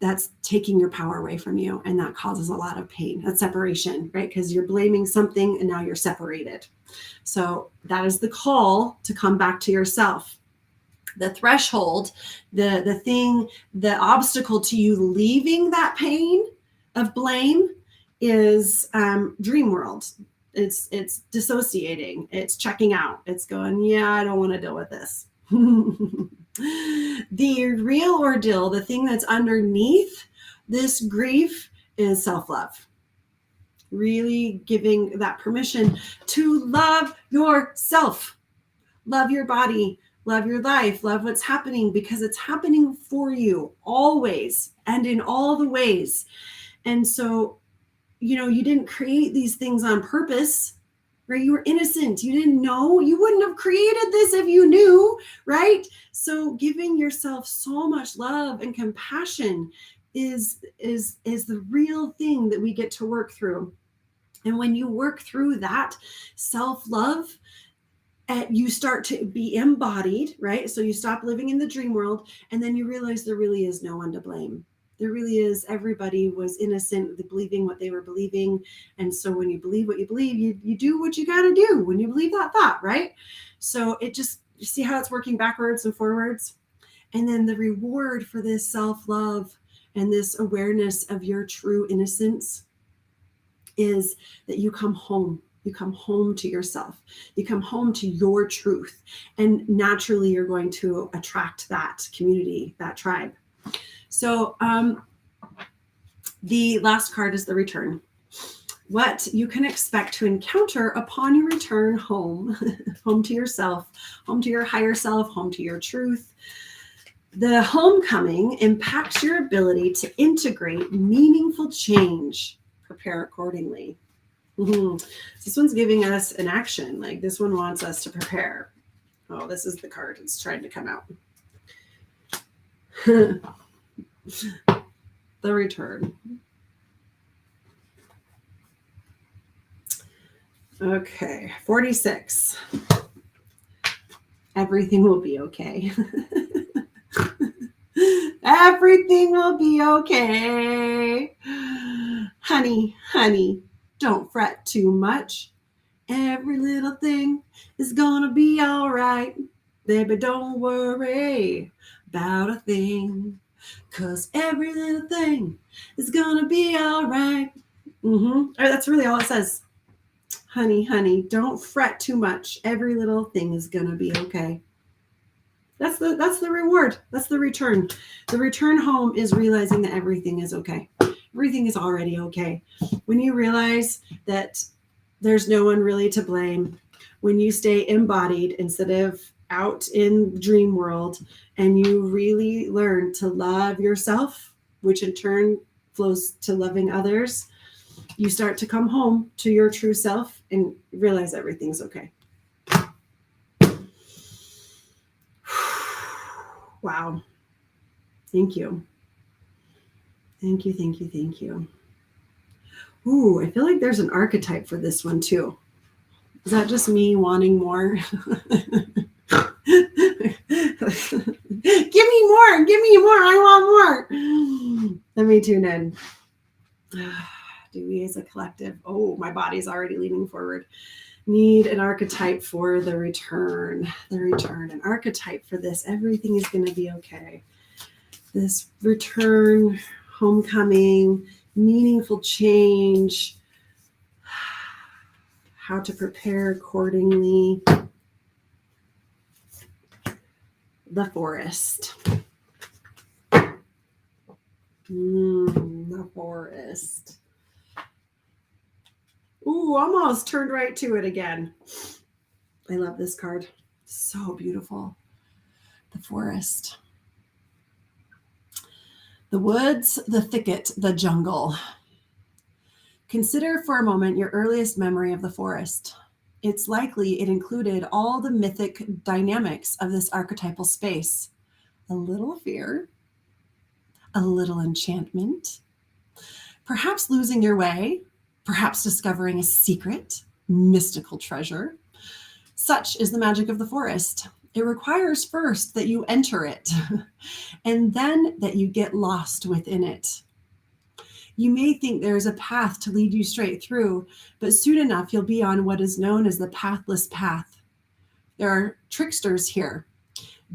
S1: that's taking your power away from you, and that causes a lot of pain. That's separation, right? Because you're blaming something and now you're separated. So that is the call to come back to yourself. The threshold, the thing, the obstacle to you leaving that pain of blame is dream world. It's dissociating. It's checking out. It's going, yeah, I don't want to deal with this. The real ordeal, the thing that's underneath this grief, is self-love. Really giving that permission to love yourself, love your body, love your life, love what's happening, because it's happening for you always and in all the ways. And so, you didn't create these things on purpose. Right? You were innocent. You didn't know. You wouldn't have created this if you knew, right? So giving yourself so much love and compassion is the real thing that we get to work through. And when you work through that self-love, you start to be embodied, right? So you stop living in the dream world, and then you realize there really is no one to blame. There really is. Everybody was innocent, believing what they were believing. And so when you believe what you believe, you do what you got to do when you believe that thought, right? So you see how it's working backwards and forwards. And then the reward for this self-love and this awareness of your true innocence is that you come home. You come home to yourself. You come home to your truth. And naturally, you're going to attract that community, that tribe. So the last card is the return. what you can expect to encounter upon your return home, home to yourself, home to your higher self, home to your truth. The homecoming impacts your ability to integrate meaningful change. Prepare accordingly. This one's giving us an action. Like this one wants us to prepare. Oh, this is the card. It's trying to come out. The return. Okay, 46. Everything will be okay. Everything will be okay. Honey, honey, don't fret too much. Every little thing is gonna be all right. Baby, don't worry about a thing, 'cause every little thing is gonna be all right. That's really all it says. Honey, honey, don't fret too much. Every little thing is gonna be okay. That's the reward. That's the return. The return home is realizing that everything is okay. Everything is already okay. When you realize that there's no one really to blame, when you stay embodied instead of out in the dream world, and you really learn to love yourself, which in turn flows to loving others, you start to come home to your true self and realize everything's okay. Wow. Thank you. Thank you, thank you, thank you. Ooh, I feel like there's an archetype for this one too. Is that just me wanting more? Give me more. Give me more. I want more. Let me tune in. Do we as a collective? Oh, my body's already leaning forward. Need an archetype for the return. The return. An archetype for this. Everything is going to be okay. This return, homecoming, meaningful change, how to prepare accordingly. The forest. The forest. Ooh, almost turned right to it again. I love this card. So beautiful. The forest. The woods, the thicket, the jungle. Consider for a moment your earliest memory of the forest. It's likely it included all the mythic dynamics of this archetypal space. A little fear, a little enchantment, perhaps losing your way, perhaps discovering a secret, mystical treasure. Such is the magic of the forest. It requires first that you enter it, and then that you get lost within it. You may think there is a path to lead you straight through, but soon enough you'll be on what is known as the pathless path. There are tricksters here,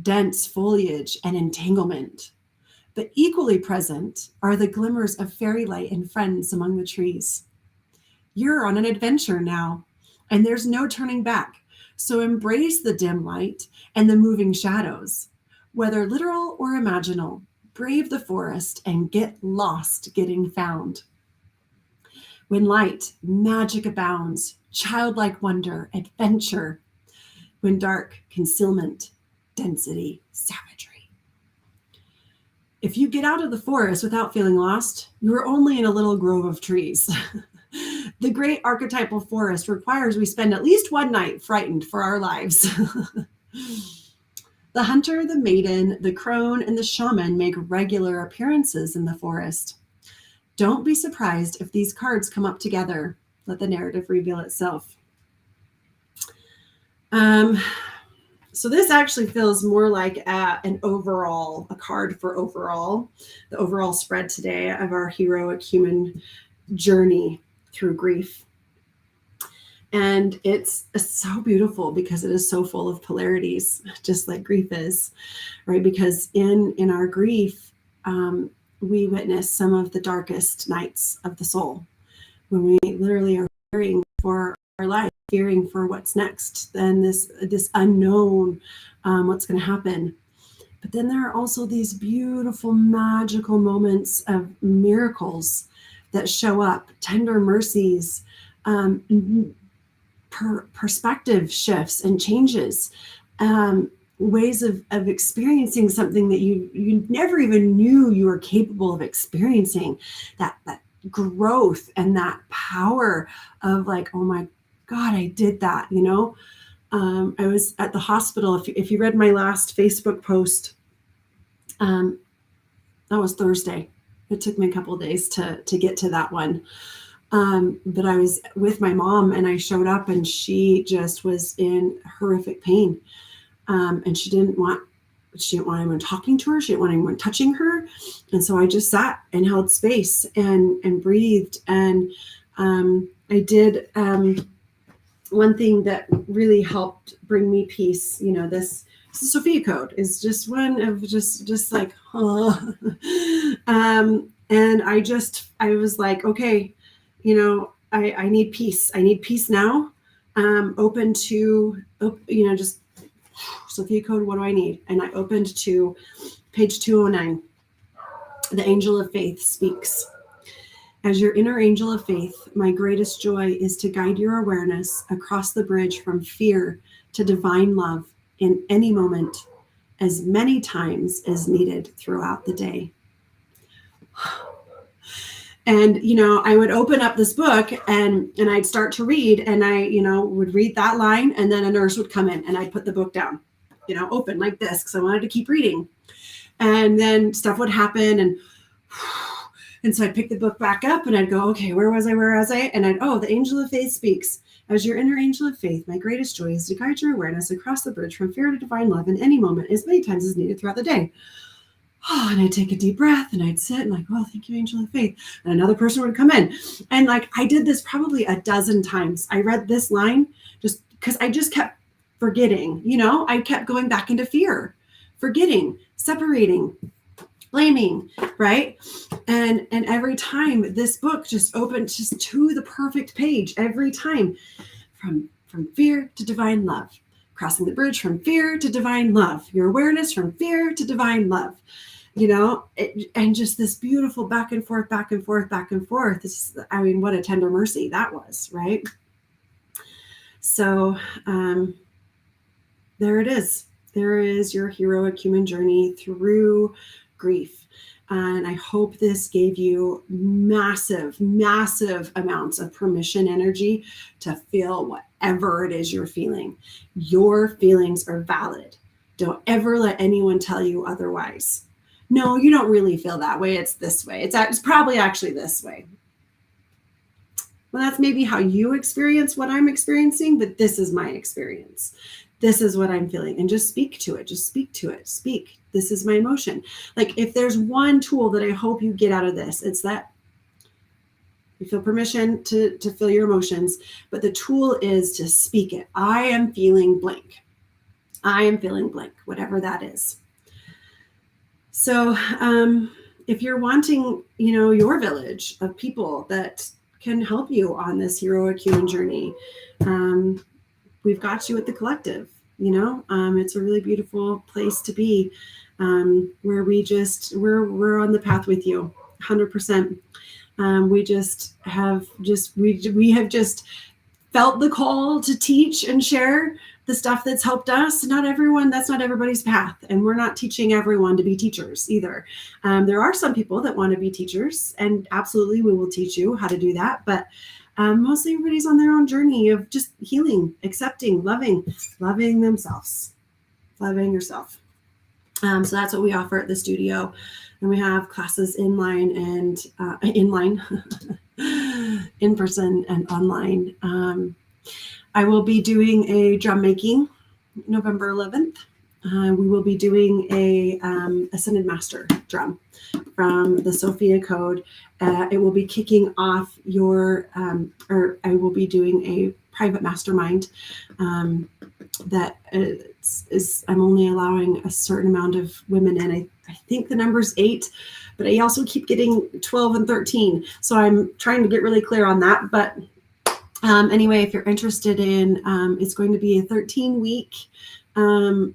S1: dense foliage and entanglement. But equally present are the glimmers of fairy light and friends among the trees. You're on an adventure now, and there's no turning back. So embrace the dim light and the moving shadows, whether literal or imaginal. Brave the forest and get lost getting found. When light, magic abounds, childlike wonder, adventure. When dark, concealment, density, savagery. If you get out of the forest without feeling lost, you are only in a little grove of trees. The great archetypal forest requires we spend at least one night frightened for our lives. The hunter, the maiden, the crone, and the shaman make regular appearances in the forest. Don't be surprised if these cards come up together. Let the narrative reveal itself. So this actually feels more like a card for overall, the overall spread today of our heroic human journey through grief. And it's so beautiful because it is so full of polarities, just like grief is, right? Because in our grief, we witness some of the darkest nights of the soul, when we literally are fearing for our life, fearing for what's next, then this unknown, what's going to happen. But then there are also these beautiful, magical moments of miracles that show up, tender mercies, perspective shifts and changes, ways of experiencing something that you never even knew you were capable of experiencing, that growth and that power of like, oh my God, I did that, you know. I was at the hospital. If you read my last Facebook post, that was Thursday. It took me a couple of days to get to that one. But I was with my mom and I showed up and she just was in horrific pain. And she didn't want anyone talking to her. She didn't want anyone touching her. And so I just sat and held space and breathed. And I did one thing that really helped bring me peace. You know, this Sophia Code is just one of just like, oh. And I was like, okay, you know, I need peace. I need peace now. Open to, you know, just Sophia Code, what do I need? And I opened to page 209. The angel of faith speaks. As your inner angel of faith, my greatest joy is to guide your awareness across the bridge from fear to divine love in any moment, as many times as needed throughout the day. And, you know, I would open up this book and I'd start to read and I, you know, would read that line and then a nurse would come in and I'd put the book down, you know, open like this because I wanted to keep reading. And then stuff would happen and so I'd pick the book back up and I'd go, okay, where was I? And the angel of faith speaks. As your inner angel of faith, my greatest joy is to guide your awareness across the bridge from fear to divine love in any moment, as many times as needed throughout the day. Oh, and I'd take a deep breath and I'd sit and like, oh, thank you, angel of faith. And another person would come in. And like, I did this probably a dozen times. I read this line just because I just kept forgetting, you know, I kept going back into fear, forgetting, separating, blaming, right? And every time this book just opened just to the perfect page, every time from fear to divine love, crossing the bridge from fear to divine love, your awareness from fear to divine love, you know, and just this beautiful back and forth, back and forth, back and forth. I mean, what a tender mercy that was, right? So there it is. There is your heroic human journey through grief. And I hope this gave you massive, massive amounts of permission energy to feel whatever it is you're feeling. Your feelings are valid. Don't ever let anyone tell you otherwise. No, you don't really feel that way. It's this way. It's probably actually this way. Well, that's maybe how you experience what I'm experiencing, but this is my experience. This is what I'm feeling. And just speak to it. Just speak to it. Speak. This is my emotion. Like if there's one tool that I hope you get out of this, it's that you feel permission to feel your emotions, but the tool is to speak it. I am feeling blank. I am feeling blank, whatever that is. So if you're wanting, you know, your village of people that can help you on this heroic human journey, we've got you at the collective. You know, it's a really beautiful place to be, where we're on the path with you 100%. We have just felt the call to teach and share the stuff that's helped us. That's not everybody's path. And we're not teaching everyone to be teachers either. There are some people that want to be teachers, and absolutely we will teach you how to do that. But mostly everybody's on their own journey of just healing, accepting, loving themselves, loving yourself. So that's what we offer at the studio. And we have classes in-person and online. I will be doing a drum making November 11th. We will be doing a Ascended Master drum from the Sophia Code. It will be kicking off I will be doing a private mastermind that I'm only allowing a certain amount of women in. I think the number's 8, but I also keep getting 12 and 13. So I'm trying to get really clear on that. But anyway, if you're interested in, it's going to be a 13-week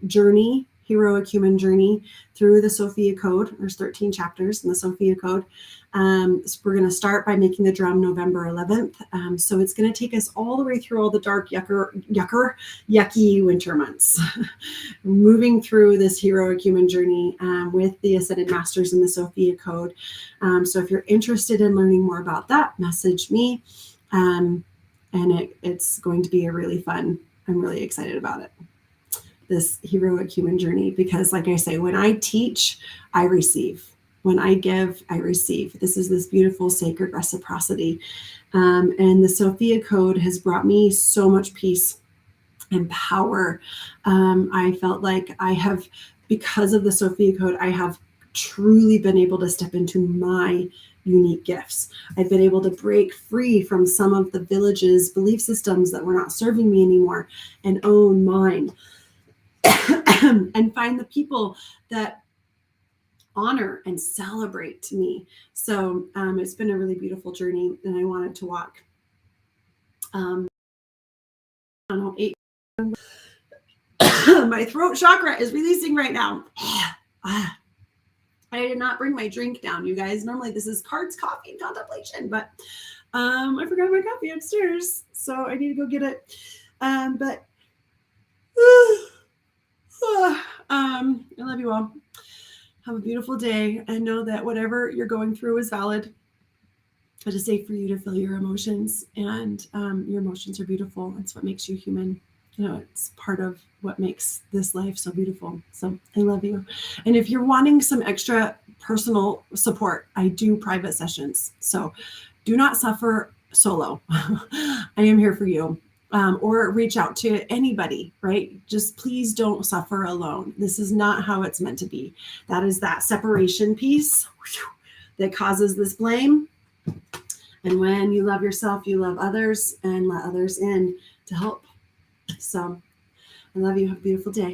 S1: journey, heroic human journey through the Sophia Code. There's 13 chapters in the Sophia Code. So we're going to start by making the drum November 11th. So it's going to take us all the way through all the dark, yucky winter months, moving through this heroic human journey with the Ascended Masters in the Sophia Code. So if you're interested in learning more about that, message me. And it's going to be a really fun, I'm really excited about it, this heroic human journey, because like I say, when I teach, I receive. When I give, I receive. This is this beautiful sacred reciprocity. And the Sophia Code has brought me so much peace and power. I felt like I have, because of the Sophia Code, I have truly been able to step into my unique gifts. I've been able to break free from some of the village's belief systems that were not serving me anymore and own mine and find the people that honor and celebrate me. So it's been a really beautiful journey, and I wanted to walk. I don't know, 8. My throat chakra is releasing right now. I did not bring my drink down, you guys. Normally this is cards, coffee, and contemplation, but I forgot my coffee upstairs, so I need to go get it. But I love you all. Have a beautiful day, and know that whatever you're going through is valid. It is safe for you to feel your emotions, and your emotions are beautiful. It's what makes you human. You know, it's part of what makes this life so beautiful. So I love you. And if you're wanting some extra personal support, I do private sessions. So do not suffer solo. I am here for you. Or reach out to anybody, right? Just please don't suffer alone. This is not how it's meant to be. That is that separation piece that causes this blame. And when you love yourself, you love others and let others in to help. So I love you. Have a beautiful day.